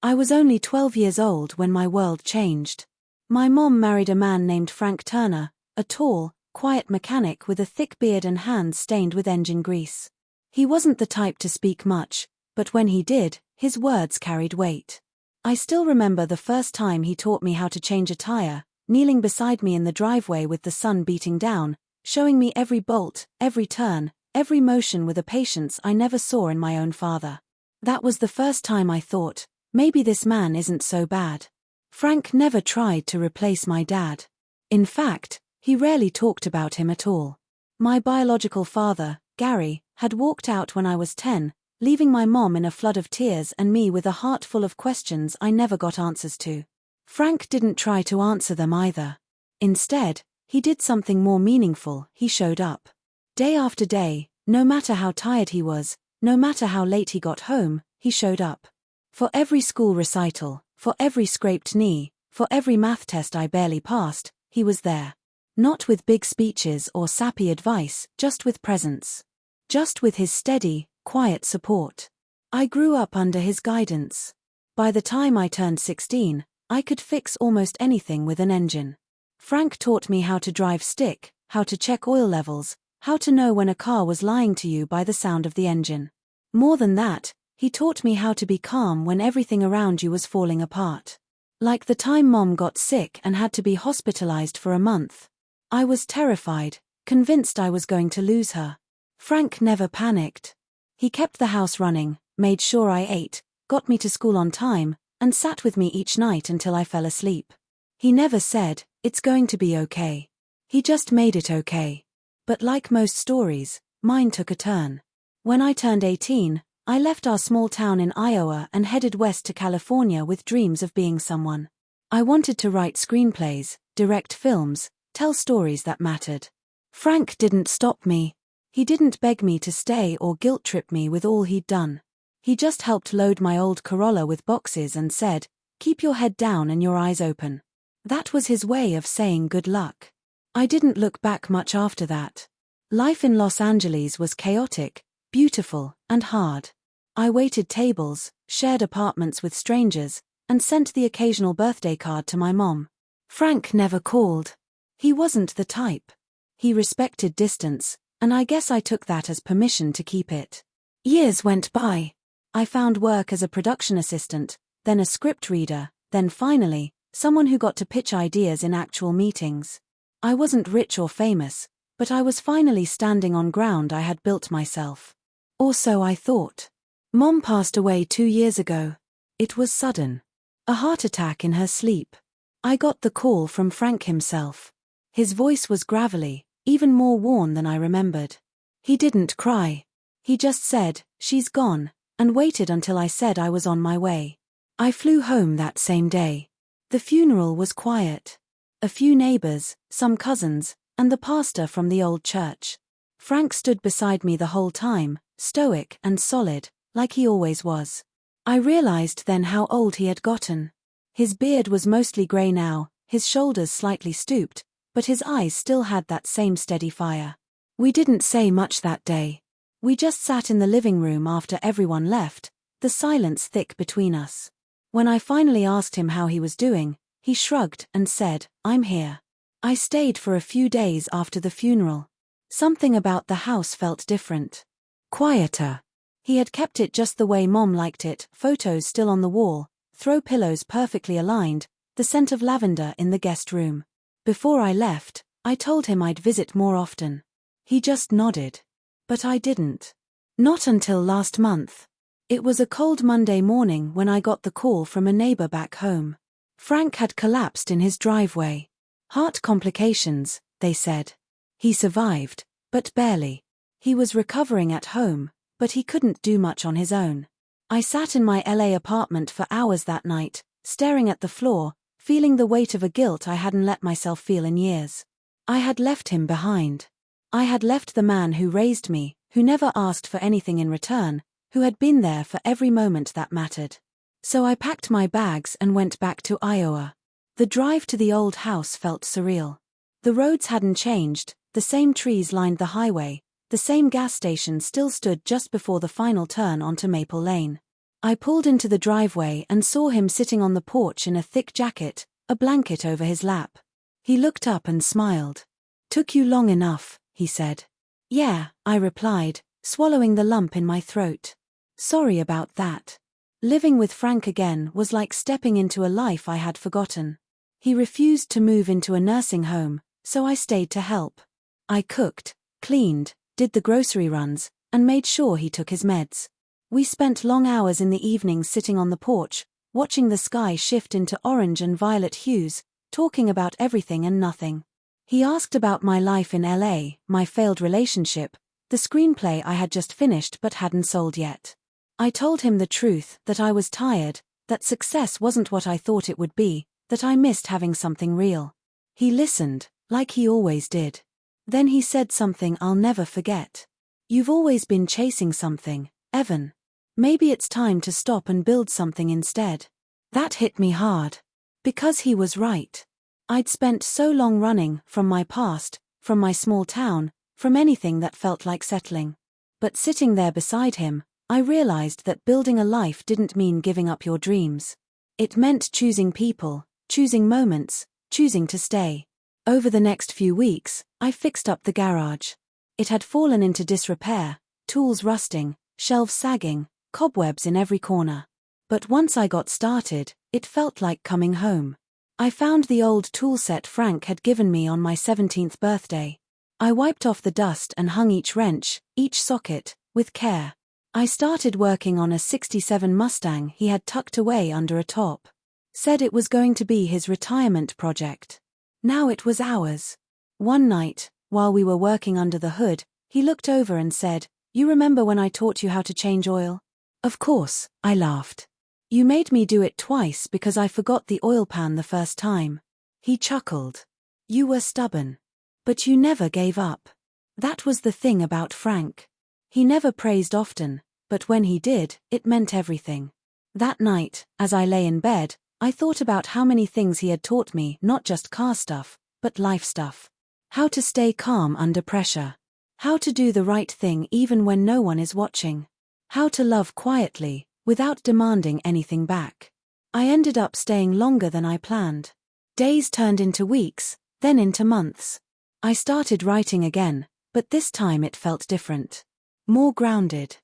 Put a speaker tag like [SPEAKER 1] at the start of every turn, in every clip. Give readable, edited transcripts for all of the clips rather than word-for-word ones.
[SPEAKER 1] I was only 12 years old when my world changed. My mom married a man named Frank Turner, a tall, quiet mechanic with a thick beard and hands stained with engine grease. He wasn't the type to speak much, but when he did, his words carried weight. I still remember the first time he taught me how to change a tire, kneeling beside me in the driveway with the sun beating down, showing me every bolt, every turn, every motion with a patience I never saw in my own father. That was the first time I thought, maybe this man isn't so bad. Frank never tried to replace my dad. In fact, he rarely talked about him at all. My biological father, Gary, had walked out when I was 10, leaving my mom in a flood of tears and me with a heart full of questions I never got answers to. Frank didn't try to answer them either. Instead, he did something more meaningful. He showed up. Day after day, no matter how tired he was, no matter how late he got home, he showed up. For every school recital, for every scraped knee, for every math test I barely passed, he was there. Not with big speeches or sappy advice, just with presence. Just with his steady, quiet support. I grew up under his guidance. By the time I turned 16, I could fix almost anything with an engine. Frank taught me how to drive stick, how to check oil levels, how to know when a car was lying to you by the sound of the engine. More than that, he taught me how to be calm when everything around you was falling apart. Like the time Mom got sick and had to be hospitalized for a month. I was terrified, convinced I was going to lose her. Frank never panicked. He kept the house running, made sure I ate, got me to school on time, and sat with me each night until I fell asleep. He never said, "It's going to be okay." He just made it okay. But like most stories, mine took a turn. When I turned 18, I left our small town in Iowa and headed west to California with dreams of being someone. I wanted to write screenplays, direct films, tell stories that mattered. Frank didn't stop me. He didn't beg me to stay or guilt-trip me with all he'd done. He just helped load my old Corolla with boxes and said, "Keep your head down and your eyes open." That was his way of saying good luck. I didn't look back much after that. Life in Los Angeles was chaotic, beautiful, and hard. I waited tables, shared apartments with strangers, and sent the occasional birthday card to my mom. Frank never called. He wasn't the type. He respected distance, and I guess I took that as permission to keep it. Years went by. I found work as a production assistant, then a script reader, then finally, someone who got to pitch ideas in actual meetings. I wasn't rich or famous, but I was finally standing on ground I had built myself. Or so I thought. Mom passed away 2 years ago. It was sudden. A heart attack in her sleep. I got the call from Frank himself. His voice was gravelly, even more worn than I remembered. He didn't cry. He just said, "She's gone," and waited until I said I was on my way. I flew home that same day. The funeral was quiet. A few neighbors, some cousins, and the pastor from the old church. Frank stood beside me the whole time, stoic and solid, like he always was. I realized then how old he had gotten. His beard was mostly gray now, his shoulders slightly stooped, but his eyes still had that same steady fire. We didn't say much that day. We just sat in the living room after everyone left, the silence thick between us. When I finally asked him how he was doing, he shrugged and said, "I'm here." I stayed for a few days after the funeral. Something about the house felt different. Quieter. He had kept it just the way Mom liked it, photos still on the wall, throw pillows perfectly aligned, the scent of lavender in the guest room. Before I left, I told him I'd visit more often. He just nodded. But I didn't. Not until last month. It was a cold Monday morning when I got the call from a neighbor back home. Frank had collapsed in his driveway. Heart complications, they said. He survived, but barely. He was recovering at home, but he couldn't do much on his own. I sat in my LA apartment for hours that night, staring at the floor, feeling the weight of a guilt I hadn't let myself feel in years. I had left him behind. I had left the man who raised me, who never asked for anything in return, who had been there for every moment that mattered. So I packed my bags and went back to Iowa. The drive to the old house felt surreal. The roads hadn't changed, the same trees lined the highway, the same gas station still stood just before the final turn onto Maple Lane. I pulled into the driveway and saw him sitting on the porch in a thick jacket, a blanket over his lap. He looked up and smiled. "Took you long enough," he said. "Yeah," I replied, swallowing the lump in my throat. "Sorry about that." Living with Frank again was like stepping into a life I had forgotten. He refused to move into a nursing home, so I stayed to help. I cooked, cleaned, did the grocery runs, and made sure he took his meds. We spent long hours in the evenings sitting on the porch, watching the sky shift into orange and violet hues, talking about everything and nothing. He asked about my life in LA, my failed relationship, the screenplay I had just finished but hadn't sold yet. I told him the truth, that I was tired, that success wasn't what I thought it would be, that I missed having something real. He listened, like he always did. Then he said something I'll never forget. "You've always been chasing something, Evan. Maybe it's time to stop and build something instead." That hit me hard. Because he was right. I'd spent so long running from my past, from my small town, from anything that felt like settling. But sitting there beside him, I realized that building a life didn't mean giving up your dreams. It meant choosing people, choosing moments, choosing to stay. Over the next few weeks, I fixed up the garage. It had fallen into disrepair, tools rusting, shelves sagging, cobwebs in every corner. But once I got started, it felt like coming home. I found the old tool set Frank had given me on my 17th birthday. I wiped off the dust and hung each wrench, each socket, with care. I started working on a '67 Mustang he had tucked away under a top. Said it was going to be his retirement project. Now it was ours. One night, while we were working under the hood, he looked over and said, "You remember when I taught you how to change oil?" "Of course," I laughed. "You made me do it twice because I forgot the oil pan the first time." He chuckled. "You were stubborn. But you never gave up." That was the thing about Frank. He never praised often, but when he did, it meant everything. That night, as I lay in bed, I thought about how many things he had taught me, not just car stuff, but life stuff. How to stay calm under pressure. How to do the right thing even when no one is watching. How to love quietly, without demanding anything back. I ended up staying longer than I planned. Days turned into weeks, then into months. I started writing again, but this time it felt different. More grounded.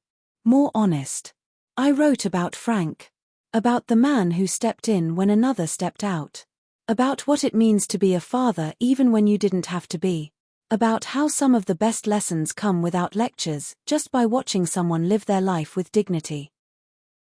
[SPEAKER 1] More honest. I wrote about Frank. About the man who stepped in when another stepped out. About what it means to be a father even when you didn't have to be. About how some of the best lessons come without lectures, just by watching someone live their life with dignity.